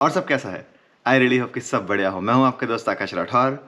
और सब कैसा है? आई रियली होप कि सब बढ़िया हो। मैं हूं आपका दोस्त आकाश राठौर।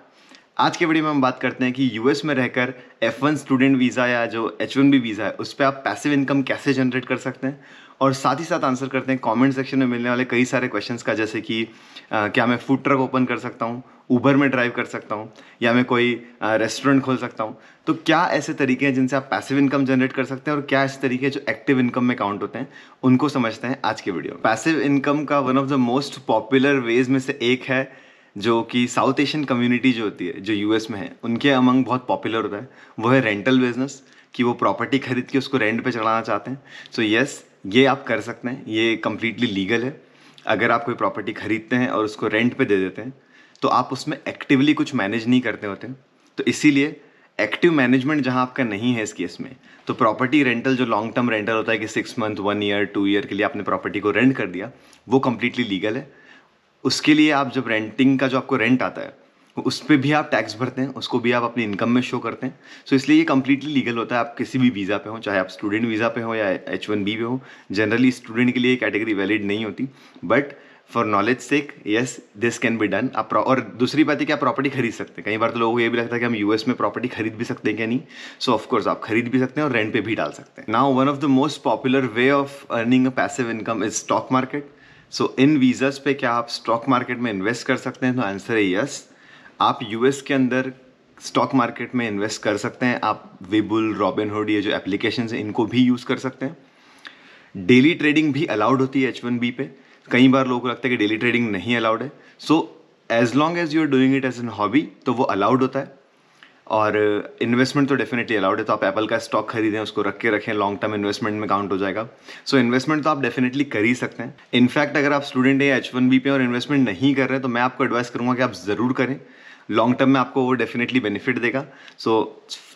आज के वीडियो में हम बात करते हैं कि यूएस में रहकर F1 स्टूडेंट वीज़ा या जो H1B वीज़ा है उस पर आप पैसिव इनकम कैसे जनरेट कर सकते हैं, और साथ ही साथ आंसर करते हैं कमेंट सेक्शन में मिलने वाले कई सारे क्वेश्चंस का, जैसे कि क्या मैं फूड ट्रक ओपन कर सकता हूँ, ऊबर में ड्राइव कर सकता हूँ, या मैं कोई रेस्टोरेंट खोल सकता हूँ। तो क्या ऐसे तरीके हैं जिनसे आप पैसिव इनकम जनरेट कर सकते हैं, और क्या ऐसे तरीके जो एक्टिव इनकम में काउंट होते हैं, उनको समझते हैं आज के वीडियो में। पैसिव इनकम का one of the most popular ways में से एक है, जो कि साउथ एशियन कम्युनिटी जो होती है, जो यूएस में है, उनके अमंग बहुत पॉपुलर होता है, वो है रेंटल बिजनेस। कि वो प्रॉपर्टी खरीद के उसको रेंट पे चढ़ाना चाहते हैं। सो यस, ये आप कर सकते हैं, ये कम्प्लीटली लीगल है। अगर आप कोई प्रॉपर्टी खरीदते हैं और उसको रेंट पे दे देते हैं तो आप उसमें एक्टिवली कुछ मैनेज नहीं करते होते हैं। तो इसीलिए एक्टिव मैनेजमेंट जहां आपका नहीं है इस केस में, तो प्रॉपर्टी रेंटल जो लॉन्ग टर्म रेंटल होता है कि 6 मंथ, 1 ईयर, 2 ईयर के लिए आपने प्रॉपर्टी को रेंट कर दिया, वो कम्प्लीटली लीगल है। उसके लिए आप जब रेंटिंग का जो आपको रेंट आता है उस पर भी आप टैक्स भरते हैं, उसको भी आप अपनी इनकम में शो करते हैं। सो इसलिए ये कम्प्लीटली लीगल होता है। आप किसी भी वीज़ा पे हो, चाहे आप स्टूडेंट वीज़ा पे हो या H1B पे हो। जनरली स्टूडेंट के लिए कैटेगरी वैलिड नहीं होती, but for knowledge sake yes, this can be done. आप और दूसरी बात है कि आप प्रॉपर्टी खरीद सकते हैं। कई बार तो लोगों को ये भी लगता है कि हम यूएस में प्रॉपर्टी खरीद भी सकते हैं, क्या नहीं। सो ऑफकोर्स आप खरीद भी सकते हैं और रेंट पे भी डाल सकते हैं। Now one of the most popular way of earning a passive income is stock market. So in visas पे क्या आप स्टॉक मार्केट में इन्वेस्ट कर सकते हैं? तो आंसर है यस। आप यूएस के अंदर स्टॉक मार्केट में इन्वेस्ट कर सकते हैं। आप वेबुल, रॉबिनहुड, ये जो एप्लीकेशन हैं इनको भी यूज़ कर सकते हैं। डेली ट्रेडिंग भी अलाउड होती है H1B पे। कई बार लोगों को लगता है कि डेली ट्रेडिंग नहीं अलाउड है। So as long as you are doing it as an hobby तो वो अलाउड होता है। और इन्वेस्टमेंट तो डेफिनेटली अलाउड है। तो आप एप्पल का स्टॉक खरीदें, उसको रख के रखें, लॉन्ग टर्म इन्वेस्टमेंट में काउंट हो जाएगा। सो इन्वेस्टमेंट तो आप डेफिनेटली कर ही सकते हैं। इनफैक्ट अगर आप स्टूडेंट हैं H1B पे और इन्वेस्टमेंट नहीं कर रहे हैं तो मैं आपको एडवाइस करूंगा कि आप ज़रूर करें। लॉन्ग टर्म में आपको वो डेफिनेटली बेनिफिट देगा। सो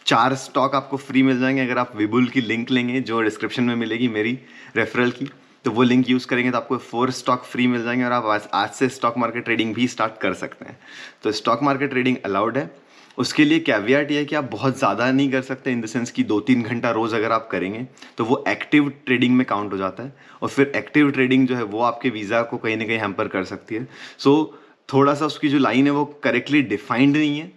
4 स्टॉक आपको फ्री मिल जाएंगे अगर आप विबुल की लिंक लेंगे, जो डिस्क्रिप्शन में मिलेगी मेरी रेफरल की। तो वो लिंक यूज़ करेंगे तो आपको 4 स्टॉक फ्री मिल जाएंगे और आप आज से स्टॉक मार्केट ट्रेडिंग भी स्टार्ट कर सकते हैं। तो स्टॉक मार्केट ट्रेडिंग अलाउड है। उसके लिए कैवियाट ये है कि आप बहुत ज़्यादा नहीं कर सकते, इन द सेंस कि 2-3 घंटा रोज़ अगर आप करेंगे तो वो एक्टिव ट्रेडिंग में काउंट हो जाता है। और फिर एक्टिव ट्रेडिंग जो है वो आपके वीज़ा को कहीं ना कहीं हैम्पर कर सकती है। सो थोड़ा सा उसकी जो लाइन है वो करेक्टली डिफाइंड नहीं है,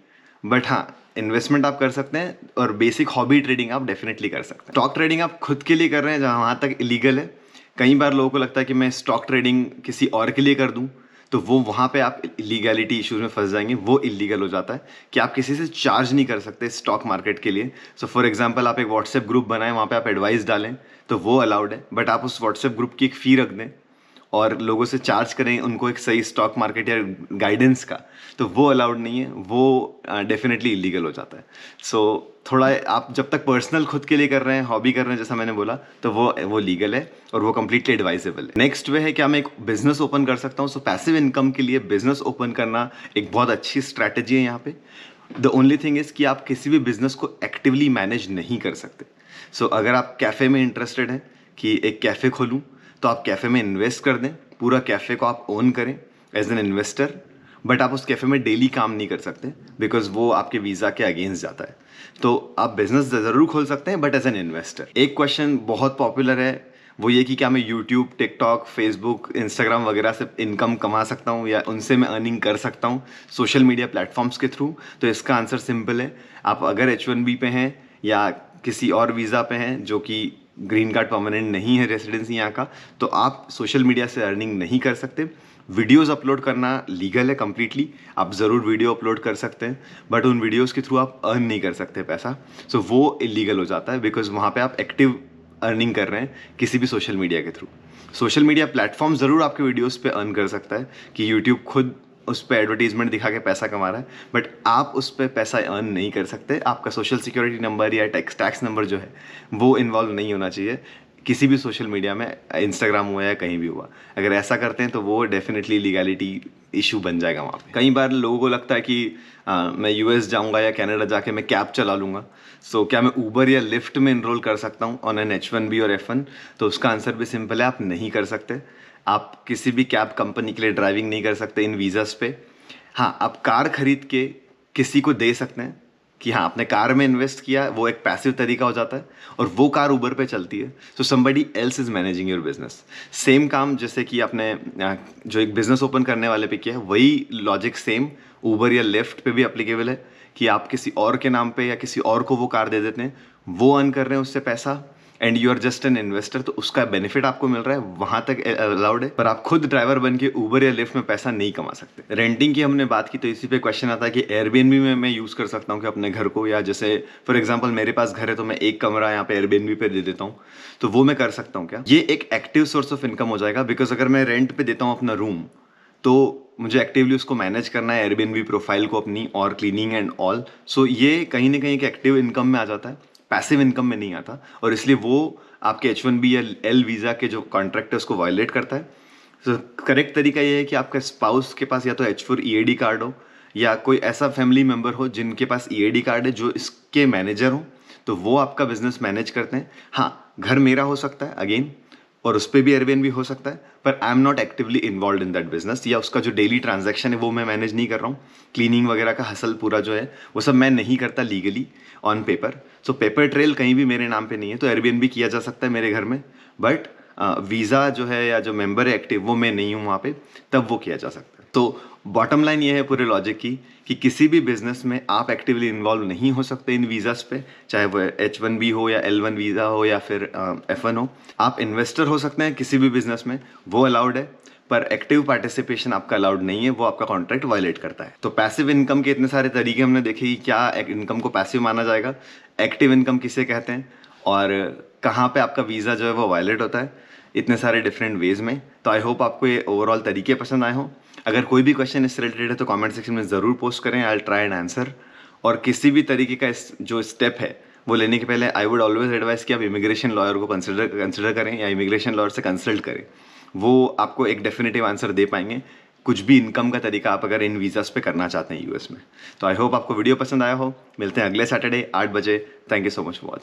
बट हाँ, इन्वेस्टमेंट आप कर सकते हैं और बेसिक हॉबी ट्रेडिंग आप डेफिनेटली कर सकते हैं। स्टॉक ट्रेडिंग आप खुद के लिए कर रहे हैं जहाँ वहाँ तक इलीगल है। कई बार लोगों को लगता है कि मैं स्टॉक ट्रेडिंग किसी और के लिए कर दूँ, तो वो वहाँ पे आप इलीगैलिटी इश्यूज में फंस जाएंगे। वो इलीगल हो जाता है कि आप किसी से चार्ज नहीं कर सकते स्टॉक मार्केट के लिए। सो फॉर एग्जांपल आप एक व्हाट्सएप ग्रुप बनाएं, वहाँ पे आप एडवाइस डालें तो वो अलाउड है, बट आप उस व्हाट्सएप ग्रुप की एक फ़ी रख दें और लोगों से चार्ज करें उनको एक सही स्टॉक मार्केट या गाइडेंस का, तो वो अलाउड नहीं है। वो डेफिनेटली इलीगल हो जाता है। सो थोड़ा आप जब तक पर्सनल खुद के लिए कर रहे हैं, हॉबी कर रहे हैं, जैसा मैंने बोला, तो वो लीगल है और वो कंप्लीटली एडवाइजेबल है। नेक्स्ट वे है कि मैं एक बिजनेस ओपन कर सकता हूँ। सो पैसिव इनकम के लिए बिजनेस ओपन करना एक बहुत अच्छी स्ट्रैटेजी है यहाँ पे। द ओनली थिंग इज़ कि आप किसी भी बिजनेस को एक्टिवली मैनेज नहीं कर सकते। सो अगर आप कैफ़े में इंटरेस्टेड हैं कि एक कैफ़े खोलूँ, तो आप कैफ़े में इन्वेस्ट कर दें, पूरा कैफ़े को आप ओन करें एज एन इन्वेस्टर। बट आप उस कैफ़े में डेली काम नहीं कर सकते बिकॉज वो आपके वीज़ा के अगेंस्ट जाता है। तो आप बिजनेस ज़रूर खोल सकते हैं बट एज एन इन्वेस्टर। एक क्वेश्चन बहुत पॉपुलर है, वो ये कि क्या मैं यूट्यूब, टिकटॉक, फेसबुक, इंस्टाग्राम वगैरह से इनकम कमा सकता हूँ या उनसे मैं अर्निंग कर सकता हूँ सोशल मीडिया प्लेटफॉर्म्स के थ्रू? तो इसका आंसर सिंपल है। आप अगर H1B पे हैं या किसी और वीज़ा पे हैं जो कि ग्रीन कार्ड परमानेंट नहीं है, रेसिडेंसी यहाँ का, तो आप सोशल मीडिया से अर्निंग नहीं कर सकते। वीडियोस अपलोड करना लीगल है कम्प्लीटली, आप ज़रूर वीडियो अपलोड कर सकते हैं, बट उन वीडियोस के थ्रू आप अर्न नहीं कर सकते पैसा। सो वो इलीगल हो जाता है बिकॉज वहाँ पे आप एक्टिव अर्निंग कर रहे हैं किसी भी सोशल मीडिया के थ्रू। सोशल मीडिया प्लेटफॉर्म ज़रूर आपके वीडियोस पे अर्न कर सकता है कि यूट्यूब खुद उस पर एडवर्टीजमेंट दिखा के पैसा कमा रहा है, बट आप उस पर पैसा अर्न नहीं कर सकते। आपका सोशल सिक्योरिटी नंबर या टैक्स नंबर जो है वो इन्वॉल्व नहीं होना चाहिए किसी भी सोशल मीडिया में, इंस्टाग्राम हुआ या कहीं भी हुआ। अगर ऐसा करते हैं तो वो डेफिनेटली लीगैलिटी इशू बन जाएगा वहाँ पे। कई बार लोगों को लगता है कि मैं यूएस जाऊँगा या कनाडा जाके मैं कैब चला लूँगा। सो क्या मैं ऊबर या लिफ्ट में इनरोल कर सकता हूँ ऑन एन H1B और F1? तो उसका आंसर भी सिंपल है, आप नहीं कर सकते। आप किसी भी कैब कंपनी के लिए ड्राइविंग नहीं कर सकते इन वीज़ास पे। हाँ, आप कार खरीद के किसी को दे सकते हैं कि हाँ आपने कार में इन्वेस्ट किया, वो एक पैसिव तरीका हो जाता है और वो कार उबर पे चलती है, so somebody else is managing your business. Same काम जैसे कि आपने जो एक बिजनेस ओपन करने वाले पे किया है, वही लॉजिक सेम उबर या लिफ्ट पे भी एप्लीकेबल है कि आप किसी और के नाम पे या किसी और को वो कार दे देते हैं, वो अर्न कर रहे हैं उससे पैसा and you are just an investor, तो उसका बेनिफिट आपको मिल रहा है, वहां तक अलाउड है। पर आप खुद ड्राइवर बन के उबर या लिफ्ट में पैसा नहीं कमा सकते। रेंटिंग की हमने बात की तो इसी पे क्वेश्चन आता है कि एयरबीएनबी में मैं यूज़ कर सकता हूँ कि अपने घर को, या जैसे फॉर एग्जाम्पल मेरे पास घर है तो मैं एक कमरा यहाँ पे एयरबीएनबी पे दे देता हूँ, तो वो मैं कर सकता हूँ क्या? ये एक एक्टिव सोर्स ऑफ इनकम हो जाएगा, बिकॉज अगर मैं रेंट पे देता हूँ अपना रूम तो मुझे एक्टिवली उसको मैनेज करना है, एयरबीएनबी प्रोफाइल को अपनी, और क्लीनिंग एंड ऑल। सो ये कहीं ना कहीं एक एक्टिव इनकम में आ जाता है, पैसिव इनकम में नहीं आता, और इसलिए वो आपके H1B या L वीज़ा के जो कॉन्ट्रैक्ट है उसको वायलेट करता है। तो करेक्ट तरीका ये है कि आपका स्पाउस के पास या तो H4 EAD कार्ड हो, या कोई ऐसा फैमिली मेम्बर हो जिनके पास EAD कार्ड है जो इसके मैनेजर हो, तो वो आपका बिजनेस मैनेज करते हैं। हाँ, घर मेरा हो सकता है अगेन, और उस पर भी एयरबीएनबी हो सकता है, पर I am not actively involve in that business, या उसका जो डेली ट्रांजैक्शन है वो मैं मैनेज नहीं कर रहा हूँ। क्लीनिंग वगैरह का हसल पूरा जो है वो सब मैं नहीं करता legally on paper. So paper trail कहीं भी मेरे नाम पे नहीं है, तो एयरबीएनबी किया जा सकता है मेरे घर में, बट वीज़ा जो है या जो मेंबर है एक्टिव वो मैं नहीं हूँ वहाँ पे, तब वो किया जा सकता है। तो बॉटम लाइन ये है पूरे लॉजिक की कि किसी भी बिजनेस में आप एक्टिवली इन्वॉल्व नहीं हो सकते इन वीज़ास पे, चाहे वो H1B हो या L1 वीज़ा हो या फिर F1 हो। आप इन्वेस्टर हो सकते हैं किसी भी बिजनेस में, वो अलाउड है, पर एक्टिव पार्टिसिपेशन आपका अलाउड नहीं है, वो आपका कॉन्ट्रैक्ट वायलेट करता है। तो पैसिव इनकम के इतने सारे तरीके हमने देखे कि क्या इनकम को पैसिव माना जाएगा, एक्टिव इनकम किसे कहते हैं, और कहाँ पे आपका वीज़ा जो है वो वायलेट होता है, इतने सारे डिफरेंट वेज में। तो आई होप आपको ये ओवरऑल तरीके पसंद आए हों। अगर कोई भी क्वेश्चन इससे रिलेटेड है तो कमेंट सेक्शन में ज़रूर पोस्ट करें, I will try and answer. और किसी भी तरीके का जो स्टेप है वो लेने के पहले आई वुड ऑलवेज एडवाइस कि आप इमिग्रेशन लॉयर को कंसिडर करें या इमिग्रेशन लॉयर से कंसल्ट करें, वो आपको एक डेफिनेटिव आंसर दे पाएंगे कुछ भी इनकम का तरीका आप अगर इन वीज़ास पे करना चाहते हैं यूएस में। तो आई होप आपको वीडियो पसंद आया हो। मिलते हैं अगले सैटरडे 8 बजे। Thank you so much for watching.